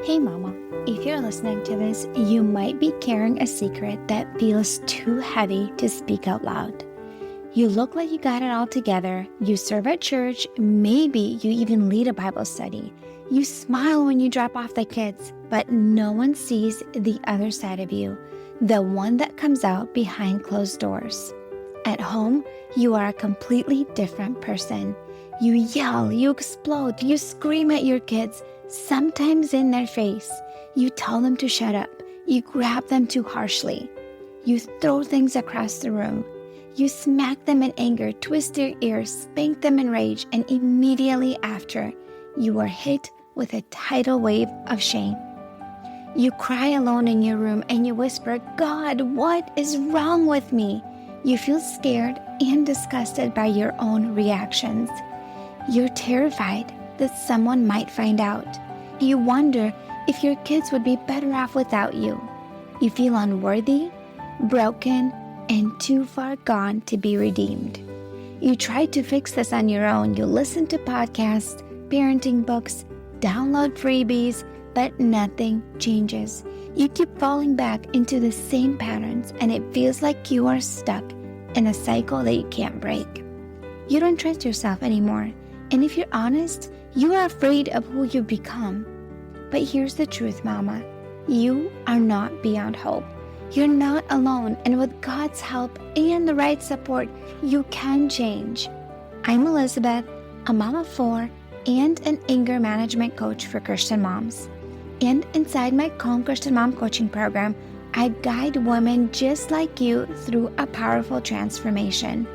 Hey mama, if you're listening to this, you might be carrying a secret that feels too heavy to speak out loud. You look like you got it all together, you serve at church, maybe you even lead a Bible study. You smile when you drop off the kids, but no one sees the other side of you, the one that comes out behind closed doors. At home, you are a completely different person. You yell, you explode, you scream at your kids, sometimes in their face. You tell them to shut up. You grab them too harshly. You throw things across the room. You smack them in anger, twist their ears, spank them in rage, and immediately after, you are hit with a tidal wave of shame. You cry alone in your room and you whisper, "God, what is wrong with me?" You feel scared and disgusted by your own reactions. You're terrified that someone might find out. You wonder if your kids would be better off without you. You feel unworthy, broken, and too far gone to be redeemed. You try to fix this on your own. You listen to podcasts, parenting books, download freebies, but nothing changes. You keep falling back into the same patterns, and it feels like you are stuck in a cycle that you can't break. You don't trust yourself anymore, and if you're honest, you are afraid of who you become. But here's the truth, Mama. You are not beyond hope. You're not alone, and with God's help and the right support, you can change. I'm Elizabeth, a mom of 4 and an anger management coach for Christian moms. And inside my Calm Christian Mom coaching program, I guide women just like you through a powerful transformation.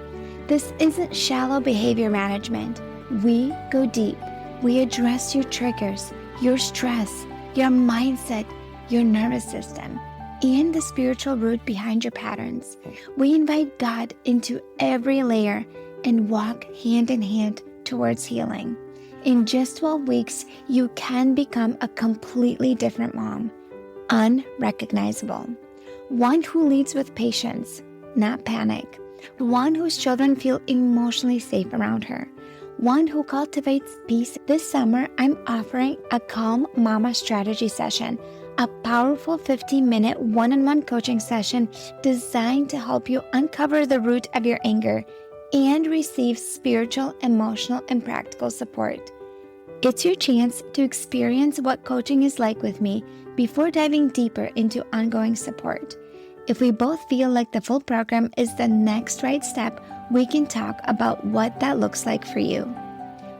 This isn't shallow behavior management. We go deep. We address your triggers, your stress, your mindset, your nervous system, and the spiritual root behind your patterns. We invite God into every layer and walk hand in hand towards healing. In just 12 weeks, you can become a completely different mom, unrecognizable. One who leads with patience, not panic. One whose children feel emotionally safe around her. One who cultivates peace. This summer, I'm offering a Calm Mama strategy session, a powerful 15-minute one-on-one coaching session designed to help you uncover the root of your anger and receive spiritual, emotional, and practical support. It's your chance to experience what coaching is like with me before diving deeper into ongoing support. If we both feel like the full program is the next right step, we can talk about what that looks like for you.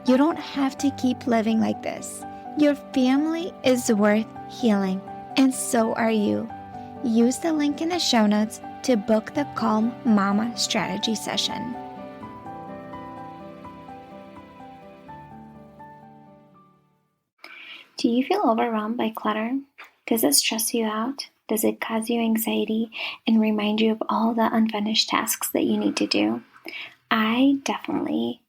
You don't have to keep living like this. Your family is worth healing, and so are you. Use the link in the show notes to book the Calm Mama strategy session. Do you feel overwhelmed by clutter? Does it stress you out? Does it cause you anxiety and remind you of all the unfinished tasks that you need to do? I definitely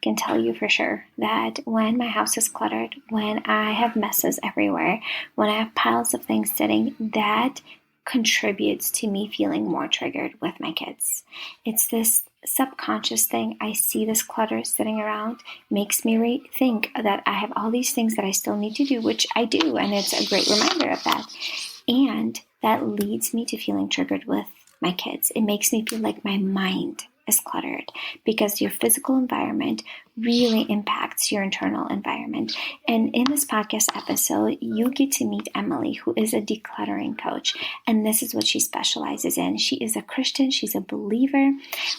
can tell you for sure that when my house is cluttered, when I have messes everywhere, when I have piles of things sitting, that contributes to me feeling more triggered with my kids. It's this subconscious thing. I see this clutter sitting around, makes me think that I have all these things that I still need to do, which I do, and it's a great reminder of that. And that leads me to feeling triggered with my kids. It makes me feel like my mind is cluttered because your physical environment really impacts your internal environment. And in this podcast episode, you get to meet Emily, who is a decluttering coach. And this is what she specializes in. She is a Christian. She's a believer.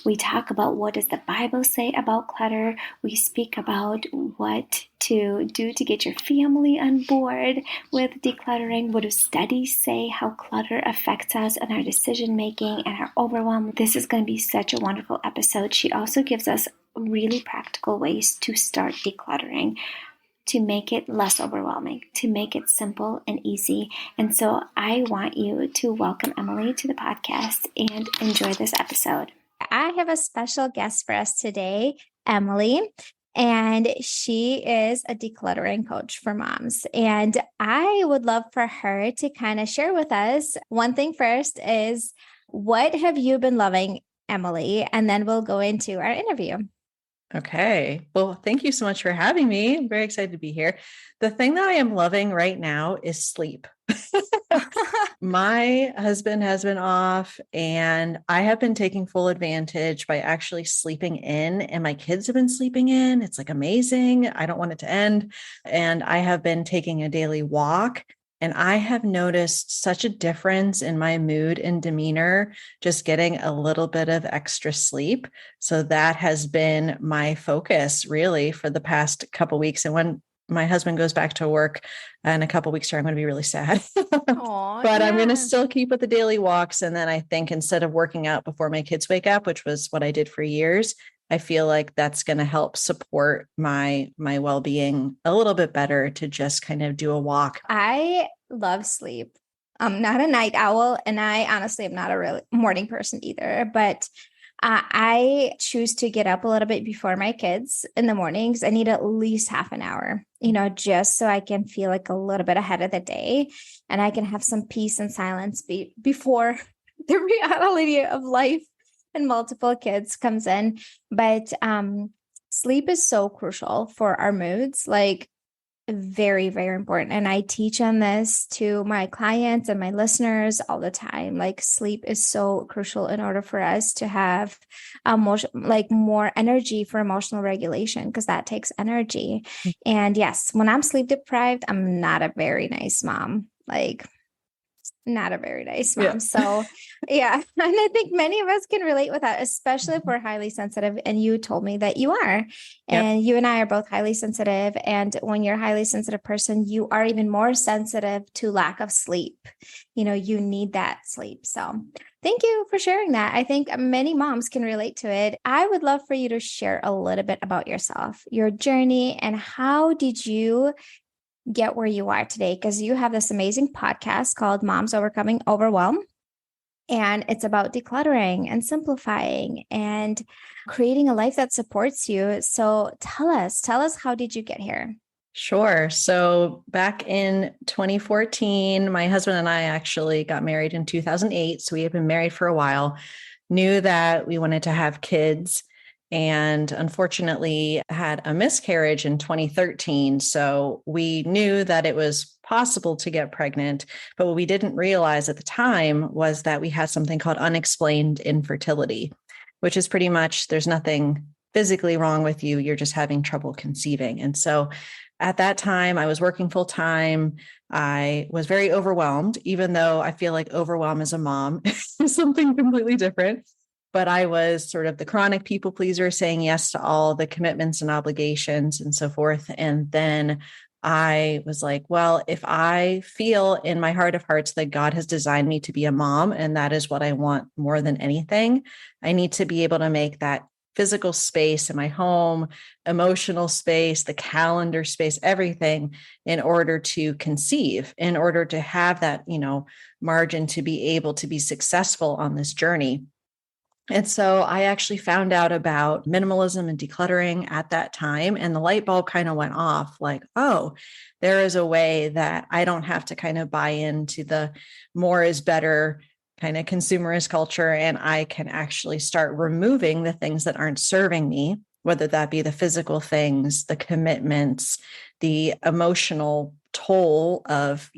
We talk about what does the Bible say about clutter. We speak about what to do to get your family on board with decluttering. What do studies say? How clutter affects us and our decision making and our overwhelm. This is going to be such a wonderful episode. She also gives us really practical ways to start decluttering, to make it less overwhelming, to make it simple and easy. And so I want you to welcome Emily to the podcast and enjoy this episode. I have a special guest for us today, Emily, and she is a decluttering coach for moms. And I would love for her to kind of share with us. One thing first is, what have you been loving, Emily? And then we'll go into our interview. Okay. Well, thank you so much for having me. I'm very excited to be here. The thing that I am loving right now is sleep. My husband has been off and I have been taking full advantage by actually sleeping in, and my kids have been sleeping in. It's like amazing. I don't want it to end. And I have been taking a daily walk, and I have noticed such a difference in my mood and demeanor just getting a little bit of extra sleep. So that has been my focus really for the past couple weeks. And when my husband goes back to work in a couple weeks, I'm going to be really sad. Oh, But I'm going to yeah. still keep with the daily walks. And then I think instead of working out before my kids wake up, which was what I did for years, I feel like that's going to help support my well-being a little bit better to just kind of do a walk. I love sleep. I'm not a night owl, and I honestly am not a real morning person either. But I choose to get up a little bit before my kids in the mornings. I need at least half an hour, just so I can feel like a little bit ahead of the day, and I can have some peace and silence before the reality of life and multiple kids comes in. But sleep is so crucial for our moods. Like, very, very important. And I teach on this to my clients and my listeners all the time. Like, sleep is so crucial in order for us to have emotion, like more energy for emotional regulation, because that takes energy. And yes, when I'm sleep deprived, I'm not a very nice mom. Like, not a very nice Yeah. mom. So, yeah. And I think many of us can relate with that, especially if we're highly sensitive. And you told me that you are. Yep. And you and I are both highly sensitive. And when you're a highly sensitive person, you are even more sensitive to lack of sleep. You need that sleep. So, thank you for sharing that. I think many moms can relate to it. I would love for you to share a little bit about yourself, your journey, and how did you get where you are today, because you have this amazing podcast called Moms Overcoming Overwhelm. And it's about decluttering and simplifying and creating a life that supports you. So tell us, how did you get here? Sure. So back in 2014, my husband and I actually got married in 2008. So we had been married for a while, knew that we wanted to have kids, and unfortunately had a miscarriage in 2013. So we knew that it was possible to get pregnant. But what we didn't realize at the time was that we had something called unexplained infertility, which is pretty much there's nothing physically wrong with you. You're just having trouble conceiving. And so at that time, I was working full time. I was very overwhelmed, even though I feel like overwhelm as a mom is something completely different. But I was sort of the chronic people pleaser, saying yes to all the commitments and obligations and so forth. And then I was like, well, if I feel in my heart of hearts that God has designed me to be a mom, and that is what I want more than anything, I need to be able to make that physical space in my home, emotional space, the calendar space, everything in order to conceive, in order to have that, margin to be able to be successful on this journey. And so I actually found out about minimalism and decluttering at that time. And the light bulb kind of went off like, oh, there is a way that I don't have to kind of buy into the more is better kind of consumerist culture. And I can actually start removing the things that aren't serving me, whether that be the physical things, the commitments, the emotional toll of,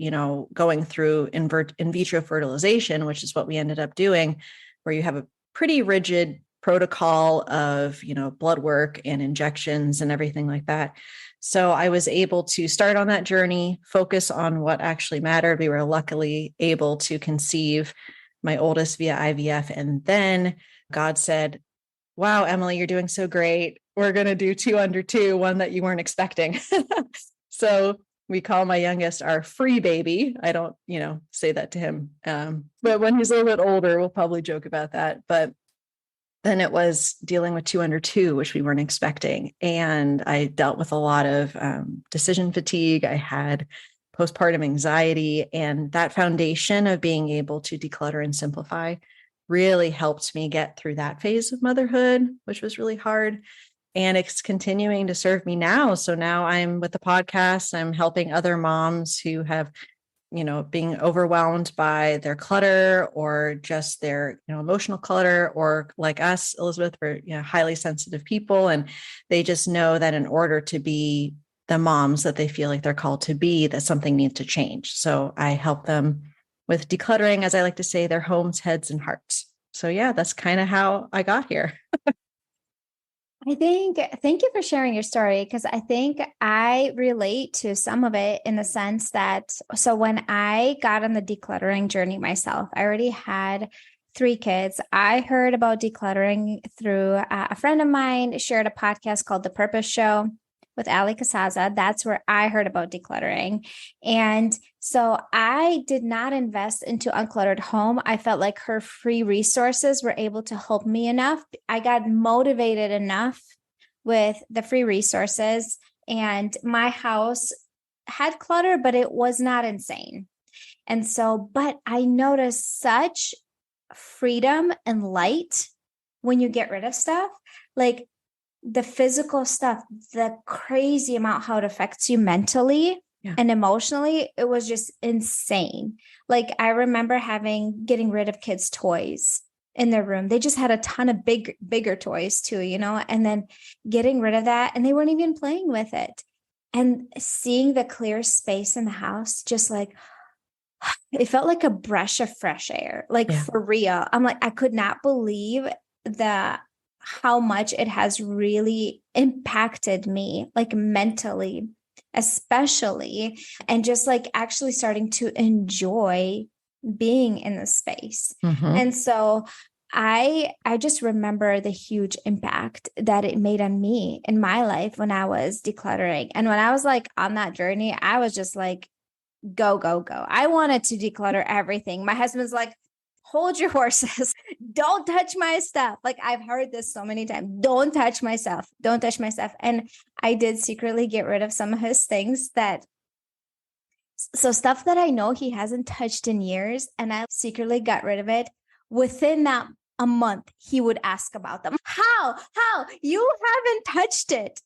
going through in vitro fertilization, which is what we ended up doing, where you have a pretty rigid protocol of, blood work and injections and everything like that. So I was able to start on that journey, focus on what actually mattered. We were luckily able to conceive my oldest via IVF. And then God said, wow, Emily, you're doing so great. We're going to do 2 under 2, one that you weren't expecting. So we call my youngest our free baby. I don't, say that to him. But when he's a little bit older, we'll probably joke about that. But then it was dealing with 2 under 2, which we weren't expecting. And I dealt with a lot of decision fatigue. I had postpartum anxiety, and that foundation of being able to declutter and simplify really helped me get through that phase of motherhood, which was really hard. And it's continuing to serve me now. So now I'm with the podcast. I'm helping other moms who have being overwhelmed by their clutter or just their, emotional clutter, or like us, Elizabeth, we're, highly sensitive people. And they just know that in order to be the moms that they feel like they're called to be, that something needs to change. So I help them with decluttering, as I like to say, their homes, heads, and hearts. So yeah, that's kind of how I got here. Thank you for sharing your story, because I think I relate to some of it in the sense that, so when I got on the decluttering journey myself, I already had 3 kids. I heard about decluttering through a friend of mine shared a podcast called The Purpose Show with Ali Casaza. That's where I heard about decluttering. And so I did not invest into Uncluttered Home. I felt like her free resources were able to help me enough. I got motivated enough with the free resources, and my house had clutter, but it was not insane. And so, but I noticed such freedom and light when you get rid of stuff. Like, the physical stuff, the crazy amount how it affects you mentally and emotionally, it was just insane. Like, I remember getting rid of kids' toys in their room. They just had a ton of bigger toys too, and then getting rid of that, and they weren't even playing with it. And seeing the clear space in the house, just like, it felt like a breath of fresh air, like for real. I'm like, I could not believe how much it has really impacted me, like mentally, especially, and just like actually starting to enjoy being in the space. And so I just remember the huge impact that it made on me in my life when I was decluttering. And when I was like on that journey, I was just like, go, go, go. I wanted to declutter everything. My husband's like, hold your horses. Don't touch my stuff. Like, I've heard this so many times. Don't touch my stuff. Don't touch my stuff. And I did secretly get rid of some of his things so stuff that I know he hasn't touched in years. And I secretly got rid of it. Within that a month, he would ask about them. How you haven't touched it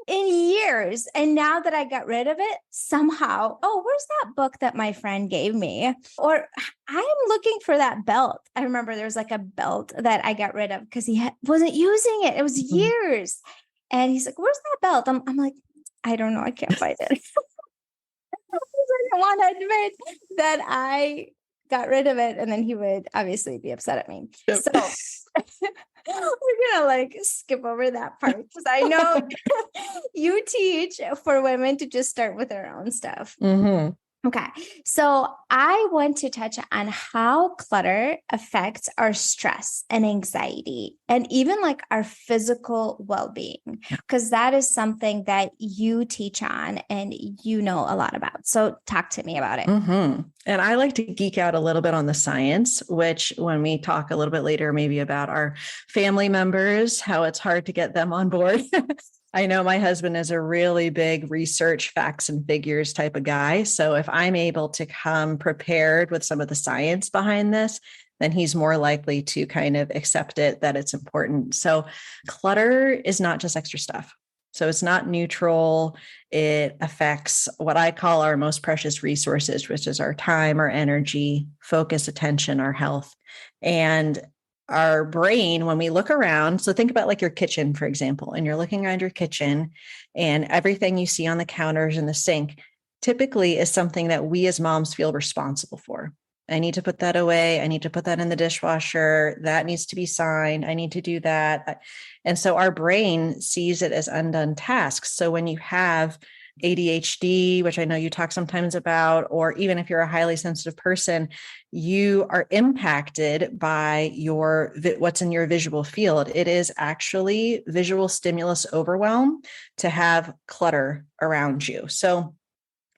in years. And now that I got rid of it, somehow, oh, where's that book that my friend gave me? Or I'm looking for that belt. I remember there was like a belt that I got rid of because he wasn't using it. It was years. And he's like, where's that belt? I'm like, I don't know. I can't find it. I didn't want to admit that I got rid of it. And then he would obviously be upset at me. Yep. So we're going to like skip over that part, because I know you teach for women to just start with their own stuff. Okay. So I want to touch on how clutter affects our stress and anxiety, and even like our physical well-being, because that is something that you teach on and you know a lot about. So talk to me about it. And I like to geek out a little bit on the science, which when we talk a little bit later, maybe about our family members, how it's hard to get them on board. I know my husband is a really big research, facts and figures type of guy. So if I'm able to come prepared with some of the science behind this, then he's more likely to kind of accept it, that it's important. So clutter is not just extra stuff. So it's not neutral. It affects what I call our most precious resources, which is our time, our energy, focus, attention, our health. And our brain, when we look around, so think about like your kitchen, for example, and you're looking around your kitchen and everything you see on the counters and the sink typically is something that we as moms feel responsible for. I need to put that away. I need to put that in the dishwasher. That needs to be signed. I need to do that. And so our brain sees it as undone tasks. So when you have ADHD, which I know you talk sometimes about, or even if you're a highly sensitive person, you are impacted by what's in your visual field. It is actually visual stimulus overwhelm to have clutter around you. So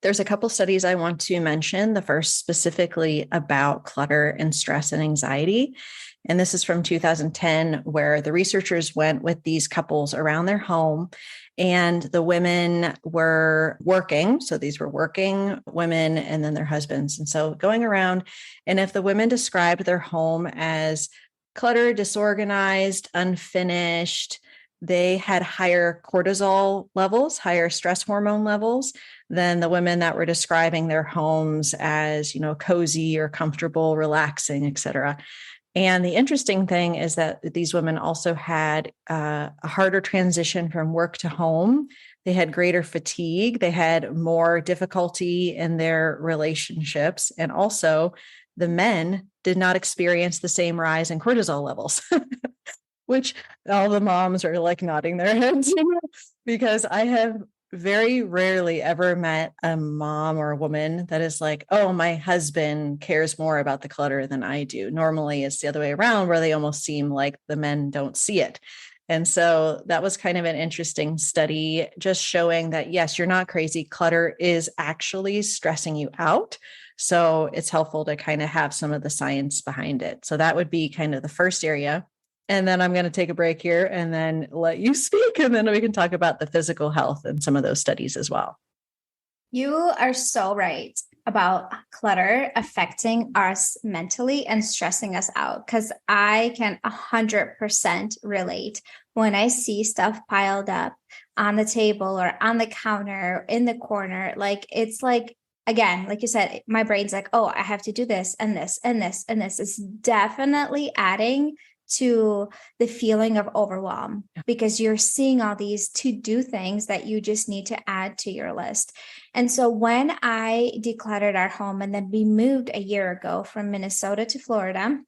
there's a couple studies I want to mention. The first specifically about clutter and stress and anxiety. And this is from 2010, where the researchers went with these couples around their home, and the women were working. So these were working women and then their husbands. And so going around, and if the women described their home as cluttered, disorganized, unfinished, they had higher cortisol levels, higher stress hormone levels than the women that were describing their homes as, cozy or comfortable, relaxing, et cetera. And the interesting thing is that these women also had a harder transition from work to home. They had greater fatigue. They had more difficulty in their relationships. And also, the men did not experience the same rise in cortisol levels, which all the moms are like nodding their heads because I have very rarely ever met a mom or a woman that is like, oh, my husband cares more about the clutter than I do. Normally it's the other way around where they almost seem like the men don't see it. And so that was kind of an interesting study, just showing that, yes, you're not crazy. Clutter is actually stressing you out. So it's helpful to kind of have some of the science behind it. So that would be kind of the first area. And then I'm going to take a break here and then let you speak. And then we can talk about the physical health and some of those studies as well. You are so right about clutter affecting us mentally and stressing us out, because I can 100% relate when I see stuff piled up on the table or on the counter in the corner. Like, it's like, again, like you said, my brain's like, oh, I have to do this and this and this and this. It's definitely adding to the feeling of overwhelm, because you're seeing all these to-do things that you just need to add to your list. And so when I decluttered our home, and then we moved a year ago from Minnesota to Florida,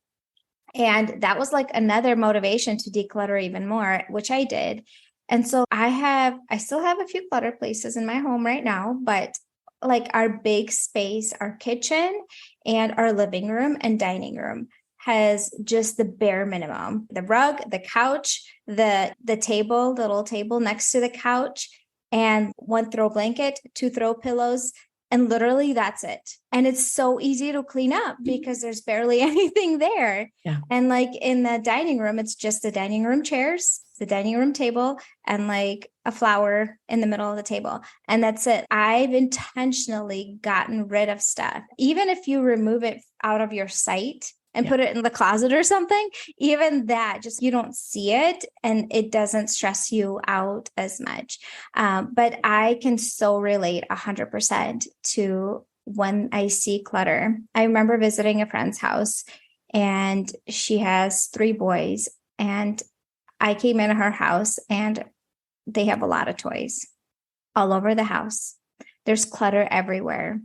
and that was like another motivation to declutter even more, which I did. And so I still have a few clutter places in my home right now, but like our big space, our kitchen and our living room and dining room has just the bare minimum: the rug, the couch, the table, the little table next to the couch, and one throw blanket, two throw pillows, and literally that's it. And it's so easy to clean up because there's barely anything there. Yeah. And like in the dining room, it's just the dining room chairs, the dining room table, and like a flower in the middle of the table. And that's it. I've intentionally gotten rid of stuff. Even if you remove it out of your sight and put it in the closet or something, even that, just you don't see it and it doesn't stress you out as much. But I can so relate 100% to when I see clutter. I remember visiting a friend's house, and she has 3 boys, and I came into her house and they have a lot of toys all over the house. There's clutter everywhere.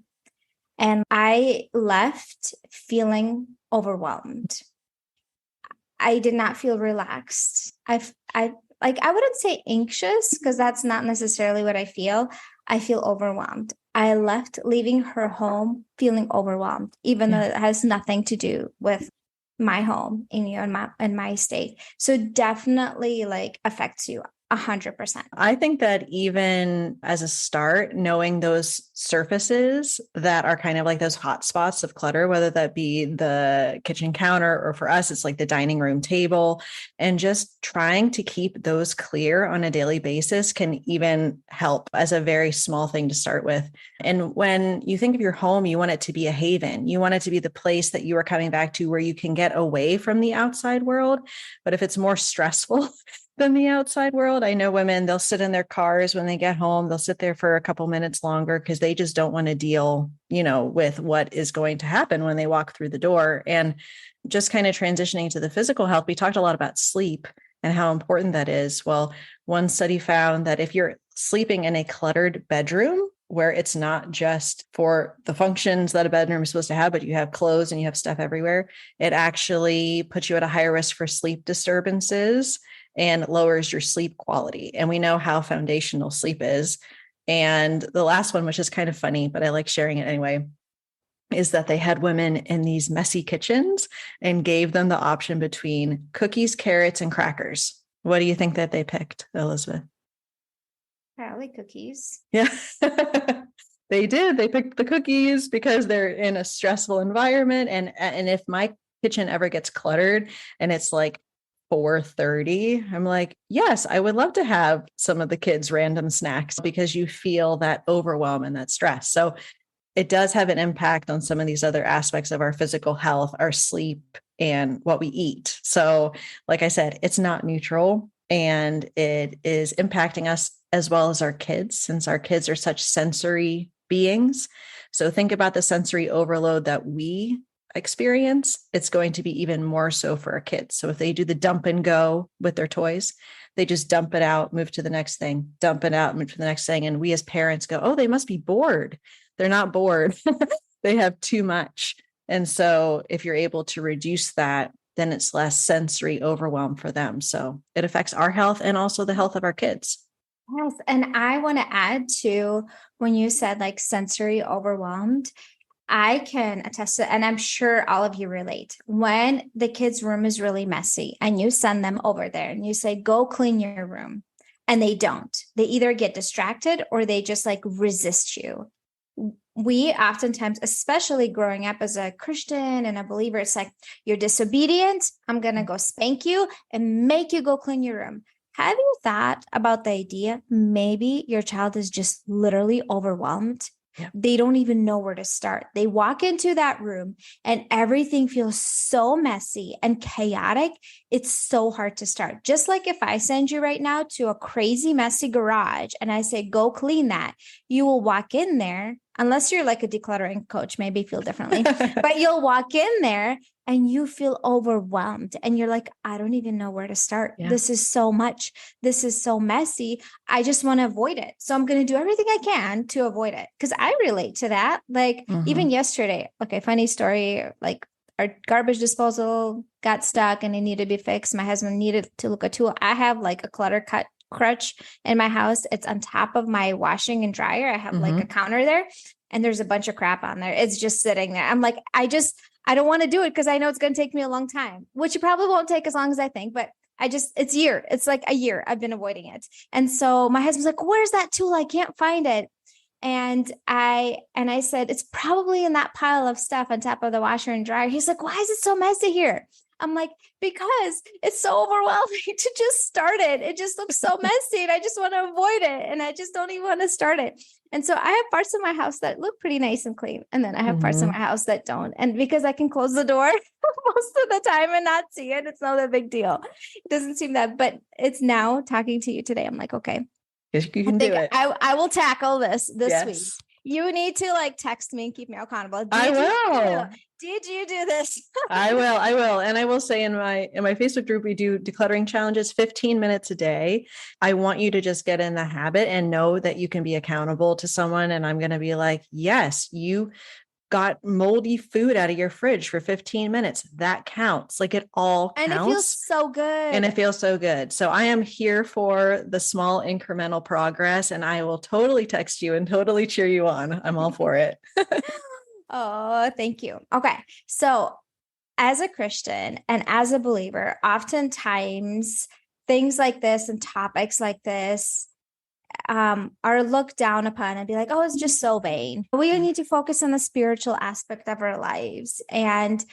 And I left feeling overwhelmed. I did not feel relaxed. I wouldn't say anxious, because that's not necessarily what I feel. I feel overwhelmed. I left leaving her home feeling overwhelmed, even though it has nothing to do with my home in my state. So definitely like affects you 100%. I think that even as a start, knowing those surfaces that are kind of like those hot spots of clutter, whether that be the kitchen counter, or for us, it's like the dining room table, and just trying to keep those clear on a daily basis can even help as a very small thing to start with. And when you think of your home, you want it to be a haven. You want it to be the place that you are coming back to where you can get away from the outside world. But if it's more stressful than the outside world, I know women, they'll sit in their cars when they get home. They'll sit there for a couple minutes longer because they just don't want to deal, with what is going to happen when they walk through the door. And just kind of transitioning to the physical health, we talked a lot about sleep and how important that is. Well, one study found that if you're sleeping in a cluttered bedroom, where it's not just for the functions that a bedroom is supposed to have, but you have clothes and you have stuff everywhere, it actually puts you at a higher risk for sleep disturbances and lowers your sleep quality. And we know how foundational sleep is. And the last one, which is kind of funny, but I like sharing it anyway, is that they had women in these messy kitchens and gave them the option between cookies, carrots, and crackers. What do you think that they picked, Elizabeth? Probably cookies. Yeah, they did. They picked the cookies because they're in a stressful environment. And if my kitchen ever gets cluttered and it's like 4:30, I'm like, yes, I would love to have some of the kids' random snacks, because you feel that overwhelm and that stress. So it does have an impact on some of these other aspects of our physical health, our sleep, and what we eat. So like I said, it's not neutral. and it is impacting us as well as our kids, since our kids are such sensory beings. So think about the sensory overload that we experience. It's going to be even more so for our kids. So if they do the dump and go with their toys, they just dump it out, move to the next thing, dump it out, move to the next thing. And we as parents go, oh, they must be bored. They're not bored. They have too much. And so if you're able to reduce that, then it's less sensory overwhelm for them. So it affects our health and also the health of our kids. Yes. And I want to add to when you said like sensory overwhelmed, I can attest to, and I'm sure all of you relate, when the kids' room is really messy and you send them over there and you say, go clean your room, and they don't. They either get distracted or they just like resist you. We oftentimes, especially growing up as a Christian and a believer, it's like, you're disobedient. I'm going to go spank you and make you go clean your room. Have you thought about the idea? Maybe your child is just literally overwhelmed. Yeah. They don't even know where to start. They walk into that room and everything feels so messy and chaotic. It's so hard to start. Just like if I send you right now to a crazy, messy garage and I say, go clean that, you will walk in there, unless you're like a decluttering coach, maybe feel differently, but you'll walk in there and you feel overwhelmed and you're like, I don't even know where to start. Yeah. This is so much. This is so messy. I just want to avoid it. So I'm going to do everything I can to avoid it. Cause I relate to that. Like even yesterday, okay, funny story, like our garbage disposal got stuck and it needed to be fixed. My husband needed to look at a tool. I have like a clutter cut crutch in my house. It's on top of my washing and dryer. I have like a counter there and there's a bunch of crap on there. It's just sitting there. I'm like, I don't want to do it because I know it's going to take me a long time, which it probably won't take as long as I think, but it's a year. It's like a year I've been avoiding it. And so my husband's like, where's that tool? I can't find it. And I said, it's probably in that pile of stuff on top of the washer and dryer. He's like, why is it so messy here? I'm like, because it's so overwhelming to just start it. It just looks so messy and I just want to avoid it. And I just don't even want to start it. And so I have parts of my house that look pretty nice and clean. And then I have parts of my house that don't. And because I can close the door most of the time and not see it, it's not a big deal. It doesn't seem that, but it's now talking to you today. I'm like, okay, you can do it. I will tackle this week. You need to like text me and keep me accountable. I will. Did you do this? I will. And I will say in my Facebook group, we do decluttering challenges, 15 minutes a day. I want you to just get in the habit and know that you can be accountable to someone. And I'm going to be like, yes, you got moldy food out of your fridge for 15 minutes. That counts. Like it all counts. And it feels so good. And it feels so good. So I am here for the small incremental progress, and I will totally text you and totally cheer you on. I'm all for it. Oh, thank you. Okay. So as a Christian and as a believer, oftentimes things like this and topics like this are looked down upon and be like, oh, it's just so vain. We need to focus on the spiritual aspect of our lives. And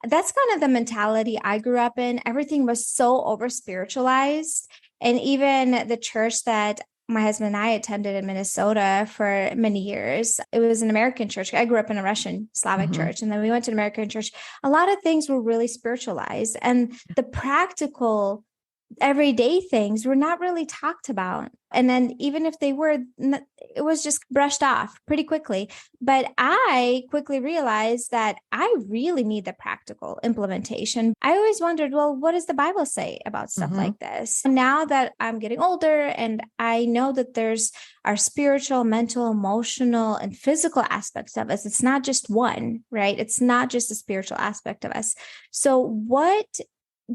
that's kind of the mentality I grew up in. Everything was so over spiritualized. And even the church that my husband and I attended in Minnesota for many years, it was an American church. I grew up in a Russian Slavic church, and then we went to an American church. A lot of things were really spiritualized, and the practical everyday things were not really talked about. And then even if they were, it was just brushed off pretty quickly. But I quickly realized that I really need the practical implementation. I always wondered, well, what does the Bible say about stuff like this? Now that I'm getting older and I know that there's our spiritual, mental, emotional, and physical aspects of us, it's not just one, right? It's not just a spiritual aspect of us. So what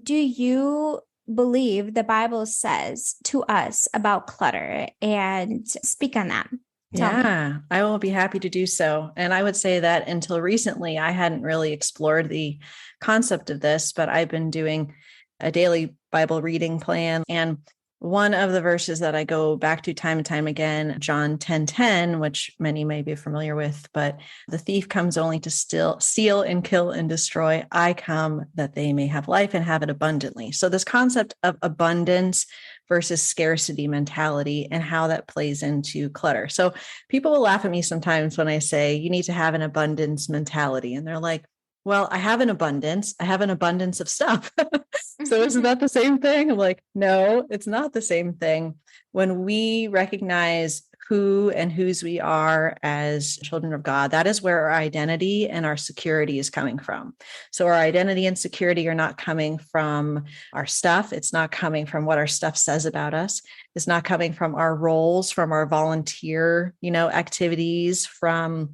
do you believe the Bible says to us about clutter, and speak on that? Tell me. I will be happy to do so. And I would say that until recently, I hadn't really explored the concept of this, but I've been doing a daily Bible reading plan. And one of the verses that I go back to time and time again, John 10:10, which many may be familiar with, but the thief comes only to steal and kill and destroy. I come that they may have life and have it abundantly. So this concept of abundance versus scarcity mentality and how that plays into clutter. So people will laugh at me sometimes when I say you need to have an abundance mentality. And they're like, well, I have an abundance. I have an abundance of stuff. So isn't that the same thing? I'm like, no, it's not the same thing. When we recognize who and whose we are as children of God, that is where our identity and our security is coming from. So our identity and security are not coming from our stuff. It's not coming from what our stuff says about us. It's not coming from our roles, from our volunteer, activities, from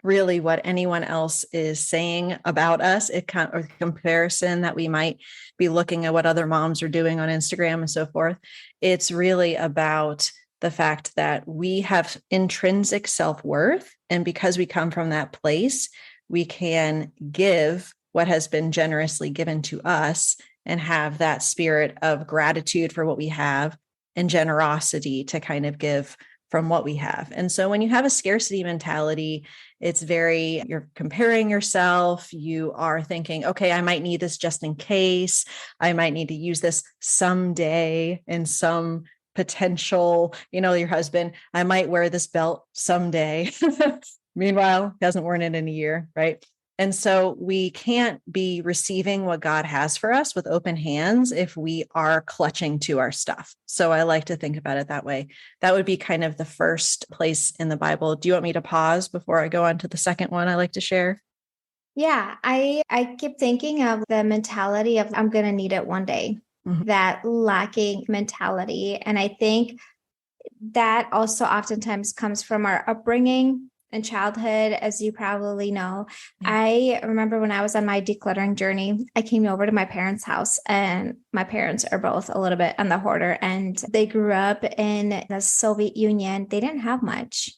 really what anyone else is saying about us. It kind of comparison that we might be looking at what other moms are doing on Instagram and so forth. It's really about the fact that we have intrinsic self-worth. And because we come from that place, we can give what has been generously given to us and have that spirit of gratitude for what we have and generosity to kind of give from what we have. And so when you have a scarcity mentality, you're comparing yourself. You are thinking, okay, I might need this just in case. I might need to use this someday in some potential, your husband, I might wear this belt someday. Meanwhile, he hasn't worn it in a year, right? And so we can't be receiving what God has for us with open hands if we are clutching to our stuff. So I like to think about it that way. That would be kind of the first place in the Bible. Do you want me to pause before I go on to the second one I like to share? Yeah, I keep thinking of the mentality of I'm going to need it one day, that lacking mentality. And I think that also oftentimes comes from our upbringing and childhood, as you probably know. Yeah. I remember when I was on my decluttering journey, I came over to my parents' house, and my parents are both a little bit on the hoarder, and they grew up in the Soviet Union. They didn't have much,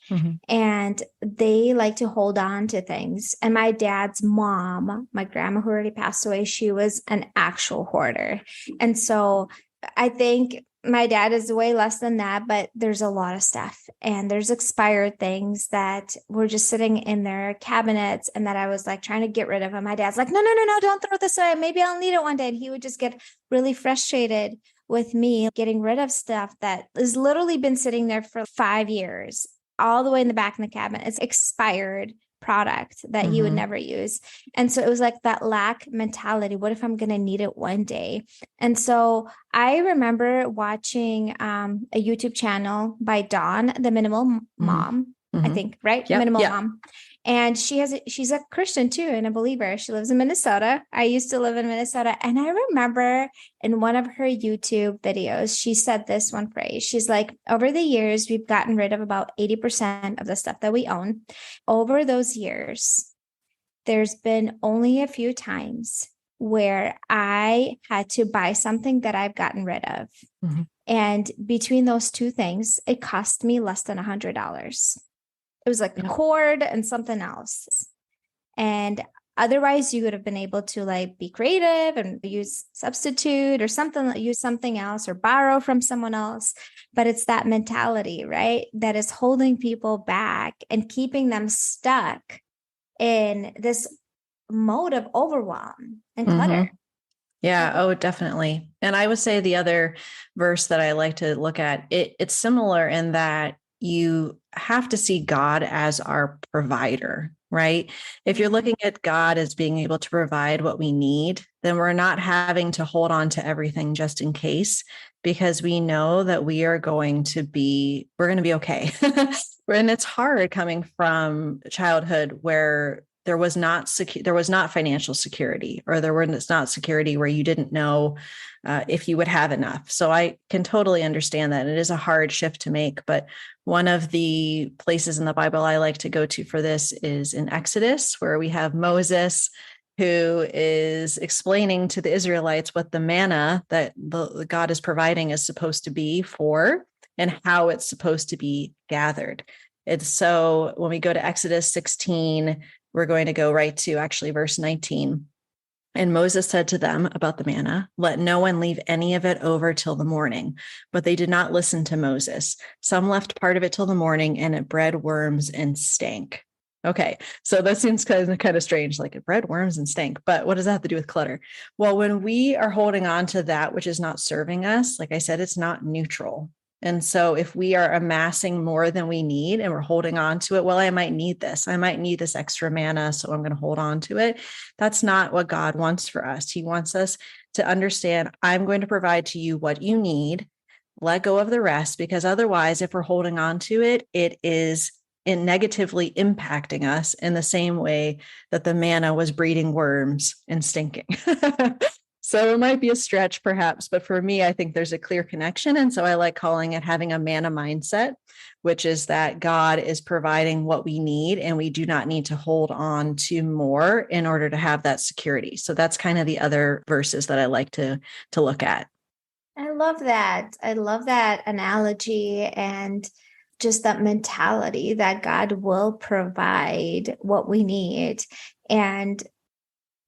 and they like to hold on to things. And my dad's mom, my grandma who already passed away, she was an actual hoarder. And so I think my dad is way less than that, but there's a lot of stuff, and there's expired things that were just sitting in their cabinets and that I was like trying to get rid of. And my dad's like, no, don't throw this away. Maybe I'll need it one day. And he would just get really frustrated with me getting rid of stuff that has literally been sitting there for 5 years, all the way in the back in the cabinet. It's expired product that he would never use. And so it was like that lack mentality. What if I'm going to need it one day? And so I remember watching a YouTube channel by Dawn, the Minimal Mom, I think, right? Yep, Minimal Mom. And she's a Christian too, and a believer. She lives in Minnesota. I used to live in Minnesota. And I remember in one of her YouTube videos, she said this one phrase. She's like, over the years, we've gotten rid of about 80% of the stuff that we own. Over those years, there's been only a few times where I had to buy something that I've gotten rid of. And between those two things, it cost me less than $100. It was like a cord and something else. And otherwise you would have been able to like be creative and use substitute or something, use something else or borrow from someone else. But it's that mentality, right? That is holding people back and keeping them stuck in this mode of overwhelm and clutter. Yeah. Oh, definitely. And I would say the other verse that I like to look at, it's similar in that you have to see God as our provider, right? If you're looking at God as being able to provide what we need, then we're not having to hold on to everything just in case, because we know that we're going to be okay. And it's hard coming from childhood where there was not financial security, or there was not security where you didn't know if you would have enough. So I can totally understand that. It is a hard shift to make. But one of the places in the Bible I like to go to for this is in Exodus, where we have Moses, who is explaining to the Israelites what the manna that the God is providing is supposed to be for and how it's supposed to be gathered. It's so when we go to Exodus 16, we're going to go right to actually verse 19. And Moses said to them about the manna, let no one leave any of it over till the morning. But they did not listen to Moses. Some left part of it till the morning, and it bred worms and stank. Okay, so that seems kind of strange, like it bred worms and stank. But what does that have to do with clutter? Well, when we are holding on to that which is not serving us, like I said, it's not neutral. And so if we are amassing more than we need and we're holding on to it, well, I might need this. I might need this extra manna, so I'm going to hold on to it. That's not what God wants for us. He wants us to understand, I'm going to provide to you what you need. Let go of the rest, because otherwise, if we're holding on to it, it is negatively impacting us in the same way that the manna was breeding worms and stinking. So it might be a stretch perhaps, but for me, I think there's a clear connection. And so I like calling it having a manna mindset, which is that God is providing what we need and we do not need to hold on to more in order to have that security. So that's kind of the other verses that I like to look at. I love that. I love that analogy and just that mentality that God will provide what we need. And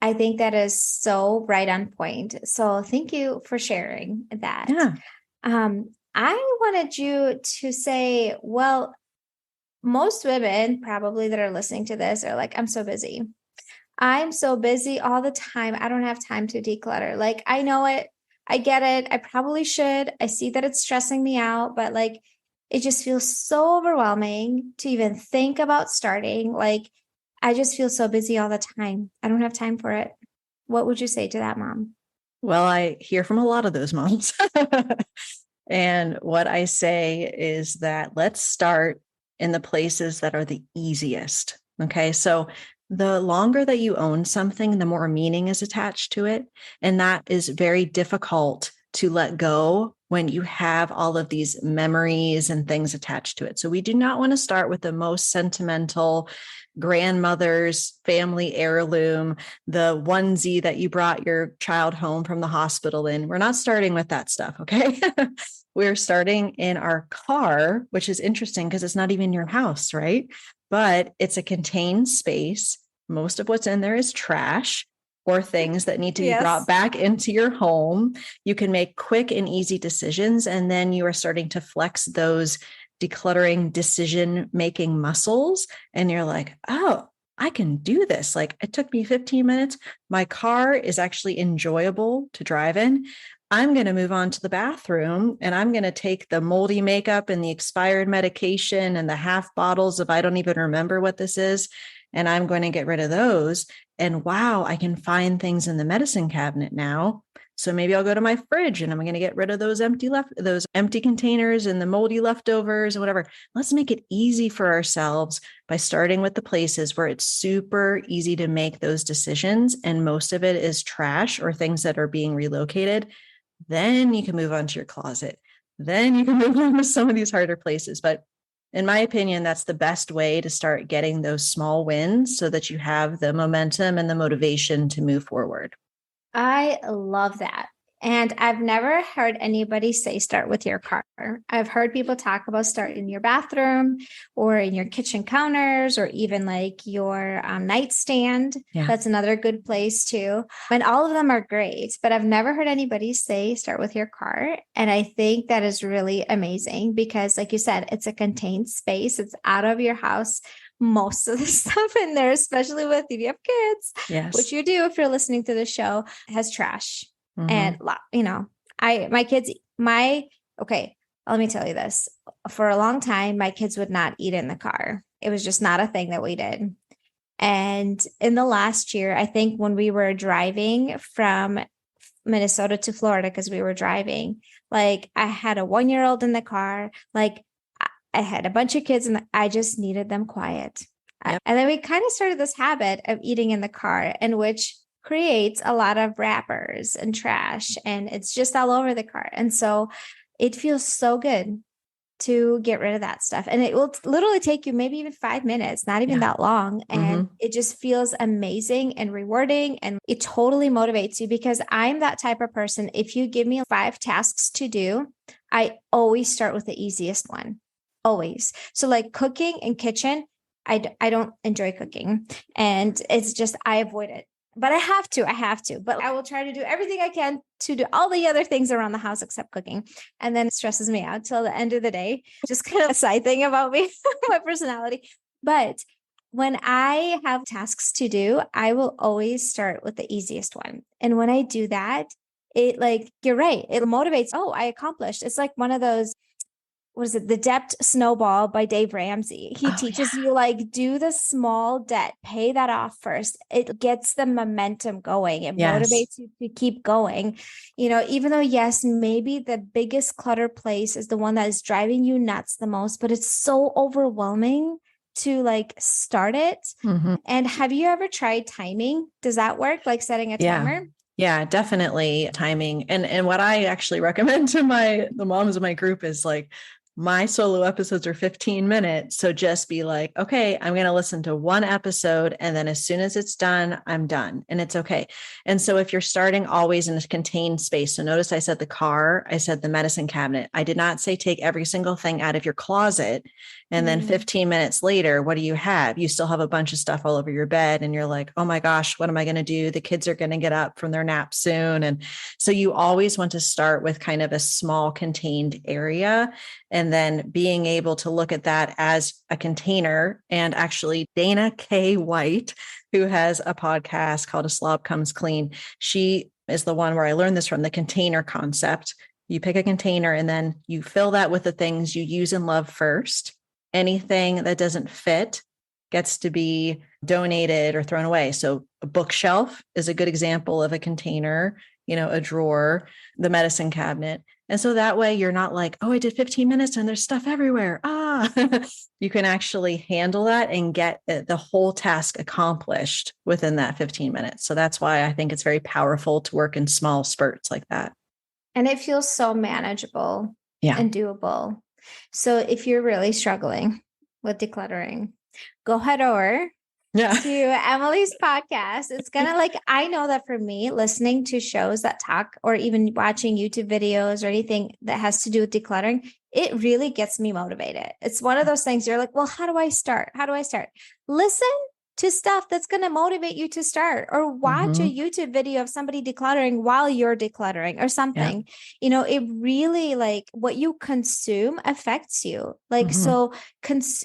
I think that is so right on point. So thank you for sharing that. Yeah. I wanted you to say, well, most women probably that are listening to this are like, I'm so busy. I'm so busy all the time. I don't have time to declutter. Like, I know it. I get it. I probably should. I see that it's stressing me out, but like, it just feels so overwhelming to even think about starting. Like, I just feel so busy all the time. I don't have time for it. What would you say to that mom? Well, I hear from a lot of those moms. And what I say is that let's start in the places that are the easiest. Okay. So the longer that you own something, the more meaning is attached to it. And that is very difficult to let go when you have all of these memories and things attached to it. So we do not want to start with the most sentimental grandmother's family heirloom, the onesie that you brought your child home from the hospital in. We're not starting with that stuff. Okay. We're starting in our car, which is interesting because it's not even your house, right? But it's a contained space. Most of what's in there is trash or things that need to be brought back into your home. You can make quick and easy decisions, and then you are starting to flex those decluttering decision-making muscles. And you're like, oh, I can do this. Like, it took me 15 minutes. My car is actually enjoyable to drive in. I'm going to move on to the bathroom and I'm going to take the moldy makeup and the expired medication and the half bottles of I don't even remember what this is. And I'm going to get rid of those. And wow, I can find things in the medicine cabinet now. So maybe I'll go to my fridge and I'm going to get rid of those empty containers and the moldy leftovers and whatever. Let's make it easy for ourselves by starting with the places where it's super easy to make those decisions. And most of it is trash or things that are being relocated. Then you can move on to your closet. Then you can move on to some of these harder places. But in my opinion, that's the best way to start getting those small wins so that you have the momentum and the motivation to move forward. I love that. And I've never heard anybody say start with your car. I've heard people talk about starting in your bathroom or in your kitchen counters or even like your nightstand. Yeah. That's another good place too. And all of them are great, but I've never heard anybody say start with your car. And I think that is really amazing because, like you said, it's a contained space. It's out of your house. Most of the stuff in there, especially with if you have kids, Yes. which you do if you're listening to the show, has trash. Mm-hmm. And, you know, okay, let me tell you this. For a long time, my kids would not eat in the car. It was just not a thing that we did. And in the last year, I think when we were driving from Minnesota to Florida, because we were driving, like I had a 1-year-old in the car, like I had a bunch of kids and I just needed them quiet. Yep. And then we kind of started this habit of eating in the car, in which creates a lot of wrappers and trash, and it's just all over the car. And so it feels so good to get rid of that stuff. And it will literally take you maybe even 5 minutes, not even that long. And it just feels amazing and rewarding. And it totally motivates you because I'm that type of person. If you give me 5 tasks to do, I always start with the easiest one. Always. So like cooking and kitchen, I don't enjoy cooking. And it's just, I avoid it. But I have to, but I will try to do everything I can to do all the other things around the house except cooking. And then it stresses me out till the end of the day. Just kind of a side thing about me, my personality. But when I have tasks to do, I will always start with the easiest one. And when I do that, it like, you're right. It motivates. Oh, I accomplished. It's like one of those what is it? The Debt Snowball by Dave Ramsey. He Oh, teaches yeah. you like, do the small debt, pay that off first. It gets the momentum going. It Yes. motivates you to keep going. Even though, yes, maybe the biggest clutter place is the one that is driving you nuts the most, but it's so overwhelming to like start it. Mhm. And have you ever tried timing? Does that work? Like setting a Yeah. timer? Yeah, definitely timing. And what I actually recommend to the moms of my group is like my solo episodes are 15 minutes. So just be like, okay, I'm going to listen to one episode. And then as soon as it's done, I'm done. And it's okay. And so if you're starting always in a contained space, so notice I said the car, I said the medicine cabinet. I did not say take every single thing out of your closet. And then 15 minutes later, what do you have? You still have a bunch of stuff all over your bed. And you're like, oh my gosh, what am I going to do? The kids are going to get up from their nap soon. And so you always want to start with kind of a small contained area. And then being able to look at that as a container. And actually, Dana K. White, who has a podcast called A Slob Comes Clean, she is the one where I learned this from, the container concept. You pick a container and then you fill that with the things you use and love first. Anything that doesn't fit gets to be donated or thrown away. So a bookshelf is a good example of a container, a drawer, the medicine cabinet. And so that way you're not like, oh, I did 15 minutes and there's stuff everywhere. You can actually handle that and get the whole task accomplished within that 15 minutes. So that's why I think it's very powerful to work in small spurts like that. And it feels so manageable Yeah. and doable. So if you're really struggling with decluttering, go head over Yeah. to Emily's podcast. It's gonna I know that for me, listening to shows that talk or even watching YouTube videos or anything that has to do with decluttering, it really gets me motivated. It's one of those things you're like, well, how do I start? How do I start? Listen to stuff that's going to motivate you to start, or watch a YouTube video of somebody decluttering while you're decluttering or something. It really what you consume affects you. So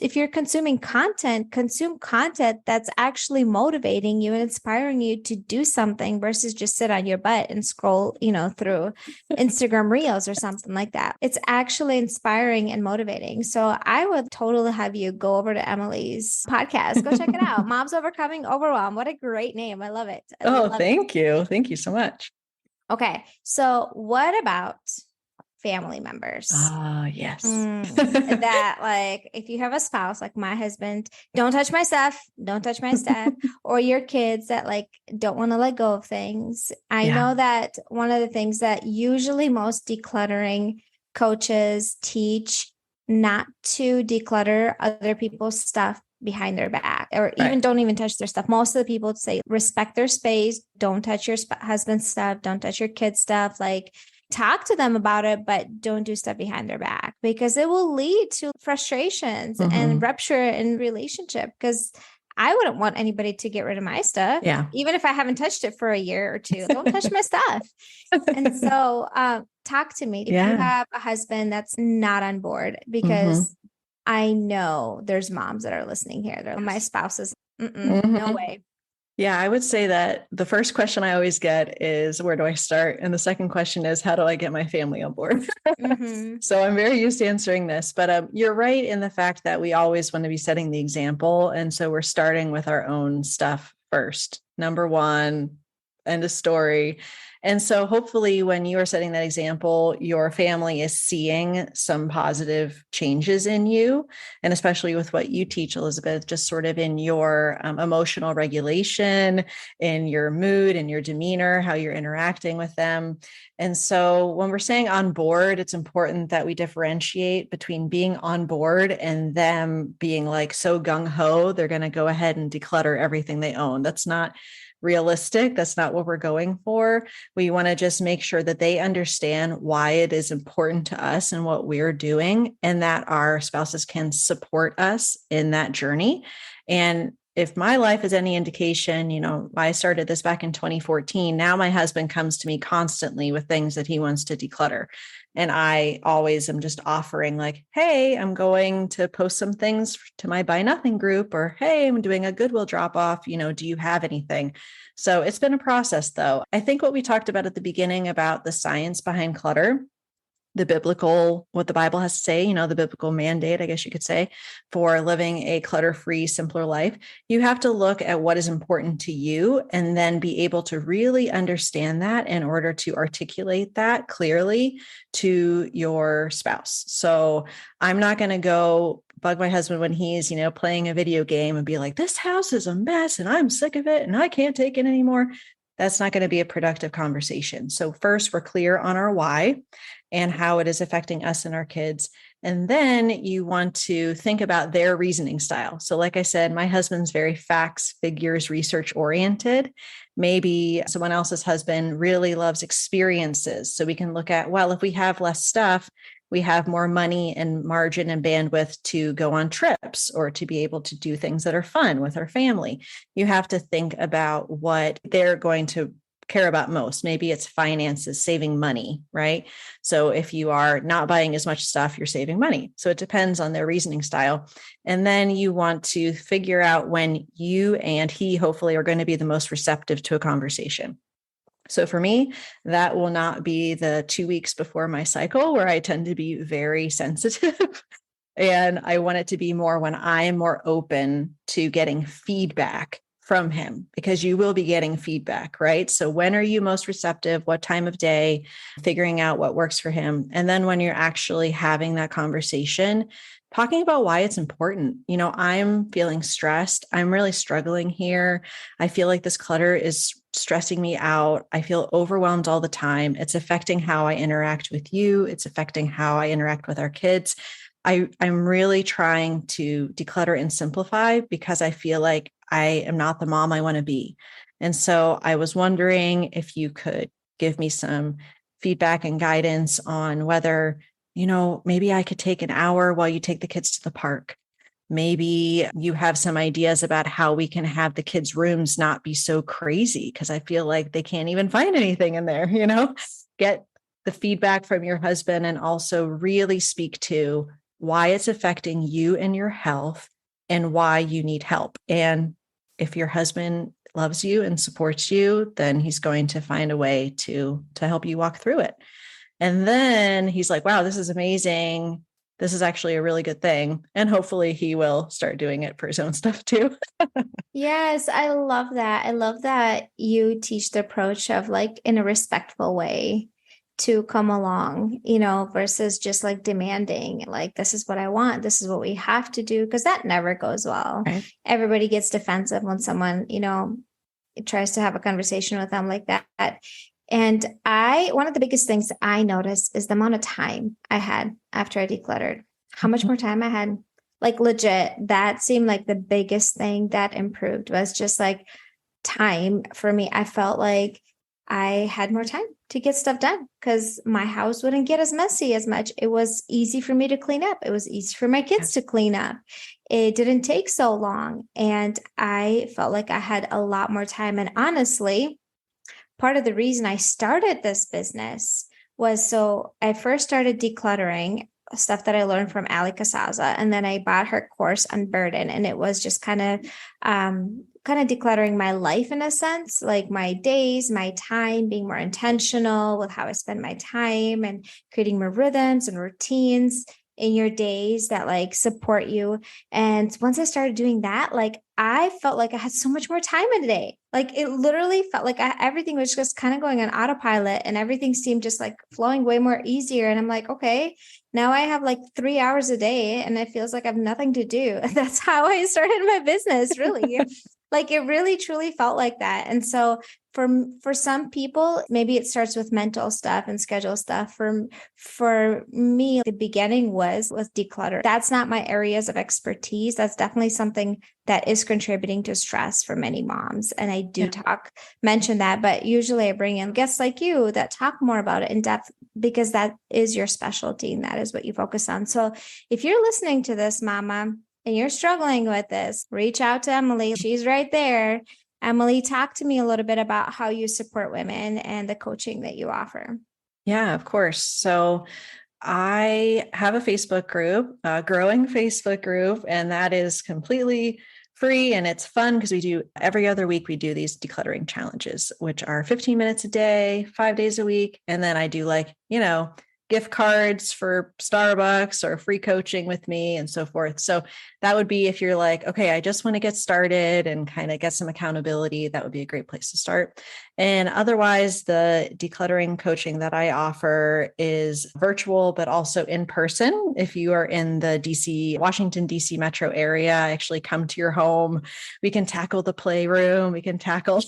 if you're consuming content, consume content that's actually motivating you and inspiring you to do something versus just sit on your butt and scroll, through Instagram reels or something like that. It's actually inspiring and motivating. So I would totally have you go over to Emily's podcast. Go check it out. Moms Overcoming Overwhelm. What a great name. I love it. Thank you. Thank you so much. Okay. So what about family members? Yes. That if you have a spouse like my husband, don't touch my stuff, don't touch my stuff, or your kids that don't want to let go of things. I know that one of the things that usually most decluttering coaches teach, not to declutter other people's stuff behind their back, or even don't even touch their stuff. Most of the people say respect their space, don't touch your husband's stuff, don't touch your kids' stuff. Talk to them about it, but don't do stuff behind their back, because it will lead to frustrations and rupture in relationship. Because I wouldn't want anybody to get rid of my stuff. Yeah. Even if I haven't touched it for a year or two, don't touch my stuff. And so talk to me if you have a husband that's not on board, because I know there's moms that are listening here. They're my spouse is no way. Yeah, I would say that the first question I always get is, where do I start? And the second question is, how do I get my family on board? So I'm very used to answering this, but you're right in the fact that we always want to be setting the example. And so we're starting with our own stuff first. Number one, end of story. And so hopefully when you are setting that example, your family is seeing some positive changes in you. And especially with what you teach, Elizabeth, just sort of in your emotional regulation, in your mood, in your demeanor, how you're interacting with them. And so when we're saying on board, it's important that we differentiate between being on board and them being so gung-ho, they're going to go ahead and declutter everything they own. That's not realistic. That's not what we're going for. We want to just make sure that they understand why it is important to us and what we're doing, and that our spouses can support us in that journey. And if my life is any indication, I started this back in 2014. Now my husband comes to me constantly with things that he wants to declutter. And I always am just offering hey, I'm going to post some things to my Buy Nothing group, or, hey, I'm doing a Goodwill drop off. Do you have anything? So it's been a process though. I think what we talked about at the beginning about the science behind clutter, what the Bible has to say, the biblical mandate, I guess you could say, for living a clutter-free, simpler life. You have to look at what is important to you and then be able to really understand that in order to articulate that clearly to your spouse. So I'm not going to go bug my husband when he's, playing a video game and be like, this house is a mess and I'm sick of it and I can't take it anymore. That's not going to be a productive conversation. So first, we're clear on our why and how it is affecting us and our kids. And then you want to think about their reasoning style. So like I said, my husband's very facts, figures, research oriented. Maybe someone else's husband really loves experiences. So we can look at, well, if we have less stuff, we have more money and margin and bandwidth to go on trips or to be able to do things that are fun with our family. You have to think about what they're going to care about most. Maybe it's finances, saving money, right? So if you are not buying as much stuff, you're saving money. So it depends on their reasoning style. And then you want to figure out when you and he hopefully are going to be the most receptive to a conversation. So for me, that will not be the 2 weeks before my cycle where I tend to be very sensitive. And I want it to be more when I am more open to getting feedback from him, because you will be getting feedback, right? So when are you most receptive? What time of day? Figuring out what works for him. And then when you're actually having that conversation, talking about why it's important. I'm feeling stressed. I'm really struggling here. I feel like this clutter is stressing me out. I feel overwhelmed all the time. It's affecting how I interact with you. It's affecting how I interact with our kids. I'm really trying to declutter and simplify because I feel like I am not the mom I want to be. And so I was wondering if you could give me some feedback and guidance on whether, maybe I could take an hour while you take the kids to the park. Maybe you have some ideas about how we can have the kids' rooms not be so crazy, because I feel like they can't even find anything in there, Get the feedback from your husband and also really speak to why it's affecting you and your health and why you need help. And if your husband loves you and supports you, then he's going to find a way to help you walk through it. And then he's like, wow, this is amazing. This is actually a really good thing. And hopefully he will start doing it for his own stuff too. Yes, I love that. I love that you teach the approach of like in a respectful way to come along, versus just like demanding, like, this is what I want. This is what we have to do. Cause that never goes well. Right. Everybody gets defensive when someone, tries to have a conversation with them like that. And one of the biggest things I noticed is the amount of time I had after I decluttered, how much more time I had. Like legit, that seemed like the biggest thing that improved was just like time for me. I felt like I had more time to get stuff done because my house wouldn't get as messy as much. It was easy for me to clean up. It was easy for my kids to clean up. It didn't take so long. And I felt like I had a lot more time. And honestly, part of the reason I started this business was so I first started decluttering stuff that I learned from Ali Casaza. And then I bought her course on Burden. And it was just kind of decluttering my life in a sense, like my days, my time, being more intentional with how I spend my time and creating more rhythms and routines in your days that like support you. And once I started doing that, like I felt like I had so much more time in a day. Like it literally felt like everything was just kind of going on autopilot and everything seemed just like flowing way more easier. And I'm like, okay, now I have like 3 hours a day and it feels like I have nothing to do. That's how I started my business, really. Like it really truly felt like that. And so for some people, maybe it starts with mental stuff and schedule stuff. For me, the beginning was declutter. That's not my areas of expertise. That's definitely something that is contributing to stress for many moms. And I do mention that, but usually I bring in guests like you that talk more about it in depth because that is your specialty and that is what you focus on. So if you're listening to this, mama, and you're struggling with this, reach out to Emily. She's right there. Emily, talk to me a little bit about how you support women and the coaching that you offer. Yeah, of course. So I have a Facebook group, a growing Facebook group, and that is completely free and it's fun because every other week we do these decluttering challenges, which are 15 minutes a day, 5 days a week. And then I do gift cards for Starbucks or free coaching with me and so forth. So that would be if you're like, okay, I just want to get started and kind of get some accountability, that would be a great place to start. And otherwise, the decluttering coaching that I offer is virtual, but also in person. If you are in the Washington, DC metro area, I actually come to your home. We can tackle the playroom, we can tackle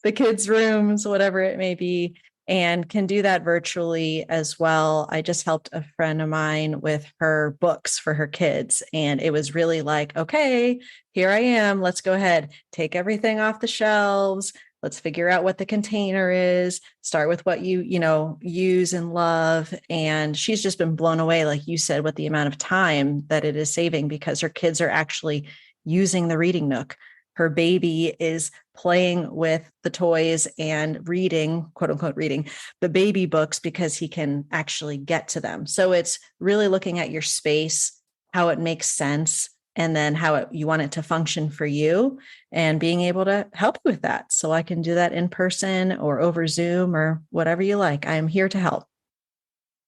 the kids' rooms, whatever it may be, and can do that virtually as well. I just helped a friend of mine with her books for her kids. And it was really like, okay, here I am. Let's go ahead, take everything off the shelves. Let's figure out what the container is, start with what you use and love. And she's just been blown away, like you said, with the amount of time that it is saving because her kids are actually using the reading nook. Her baby is playing with the toys and reading, quote unquote, reading the baby books because he can actually get to them. So it's really looking at your space, how it makes sense, and then how you want it to function for you and being able to help you with that. So I can do that in person or over Zoom or whatever you like. I am here to help.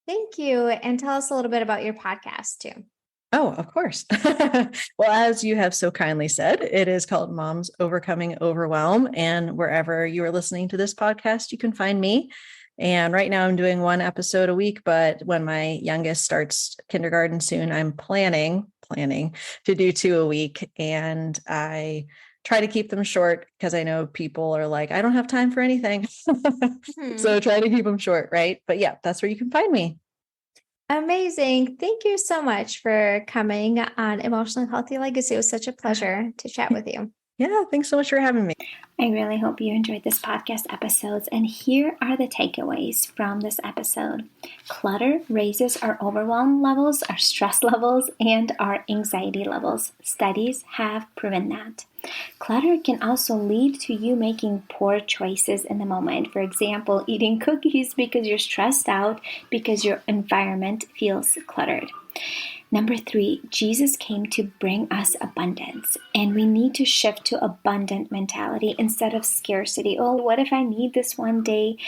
Thank you. And tell us a little bit about your podcast too. Oh, of course. Well, as you have so kindly said, it is called Moms Overcoming Overwhelm. And wherever you are listening to this podcast, you can find me. And right now I'm doing one episode a week, but when my youngest starts kindergarten soon, I'm planning to do 2 a week. And I try to keep them short because I know people are like, I don't have time for anything. So try to keep them short, right? But yeah, that's where you can find me. Amazing. Thank you so much for coming on Emotionally Healthy Legacy. It was such a pleasure to chat with you. Yeah, thanks so much for having me. I really hope you enjoyed this podcast episodes, and here are the takeaways from this episode. Clutter raises our overwhelm levels, our stress levels, and our anxiety levels. Studies have proven that. Clutter can also lead to you making poor choices in the moment. For example, eating cookies because you're stressed out because your environment feels cluttered. Number 3, Jesus came to bring us abundance, and we need to shift to abundant mentality instead of scarcity. Oh, what if I need this one day?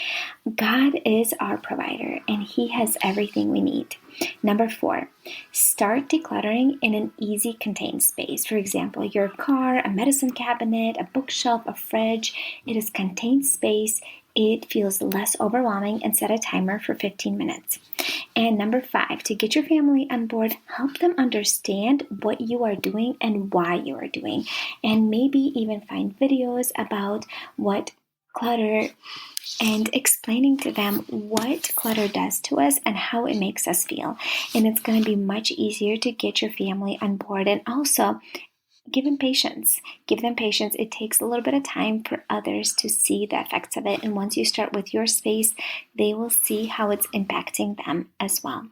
God is our provider, and He has everything we need. Number 4, start decluttering in an easy contained space. For example, your car, a medicine cabinet, a bookshelf, a fridge. It is contained space. It feels less overwhelming, and set a timer for 15 minutes. And number 5, to get your family on board, help them understand what you are doing and why you are doing. And maybe even find videos about what clutter and explaining to them what clutter does to us and how it makes us feel. And it's going to be much easier to get your family on board. And also, give them patience. Give them patience. It takes a little bit of time for others to see the effects of it. And once you start with your space, they will see how it's impacting them as well.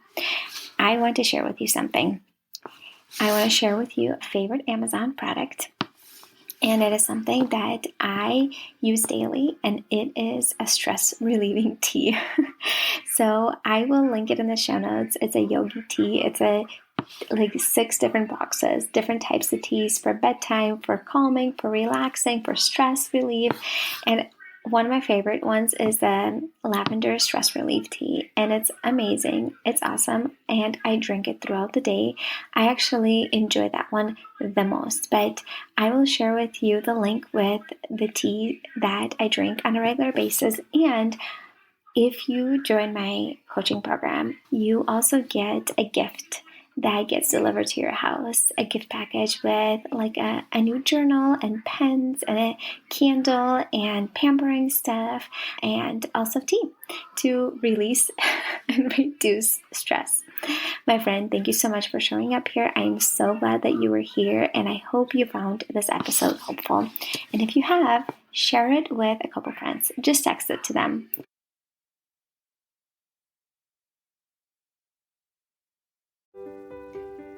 I want to share with you something. I want to share with you a favorite Amazon product. And it is something that I use daily, and it is a stress relieving tea. So I will link it in the show notes. It's a yogi tea. It's like 6 different boxes, different types of teas for bedtime, for calming, for relaxing, for stress relief. And one of my favorite ones is the lavender stress relief tea, and it's amazing. It's awesome, and I drink it throughout the day. I actually enjoy that one the most, but I will share with you the link with the tea that I drink on a regular basis. And if you join my coaching program, you also get a gift that gets delivered to your house, a gift package with like a new journal and pens and a candle and pampering stuff, and also tea to release and reduce stress. My friend, thank you so much for showing up here. I am so glad that you were here, and I hope you found this episode helpful. And if you have, share it with a couple friends. Just text it to them.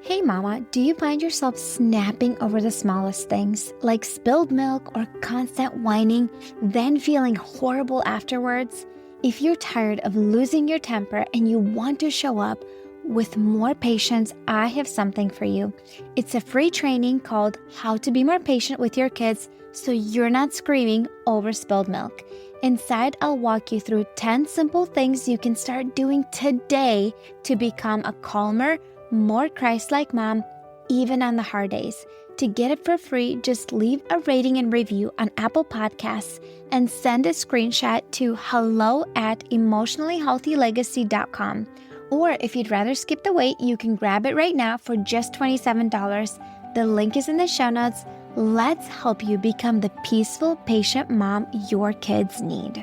Hey mama, do you find yourself snapping over the smallest things, like spilled milk or constant whining, then feeling horrible afterwards? If you're tired of losing your temper and you want to show up with more patience, I have something for you. It's a free training called How to Be More Patient with Your Kids so you're not screaming over spilled milk. Inside, I'll walk you through 10 simple things you can start doing today to become a calmer, more Christ-like mom, even on the hard days. To get it for free, just leave a rating and review on Apple Podcasts and send a screenshot to hello@emotionallyhealthylegacy.com. Or if you'd rather skip the wait, you can grab it right now for just $27. The link is in the show notes. Let's help you become the peaceful, patient mom your kids need.